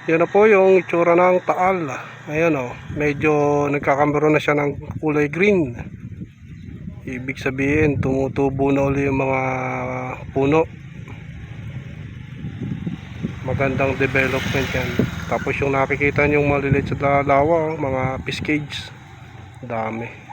Yan na po yung itsura ng Taal. Ayan o, medyo nagkakambaro na siya ng kulay green. Ibig sabihin tumutubo na uli yung mga puno. Magandang development yan. Tapos yung nakikita nyo maliliit sa lawa, mga fish cage, dami.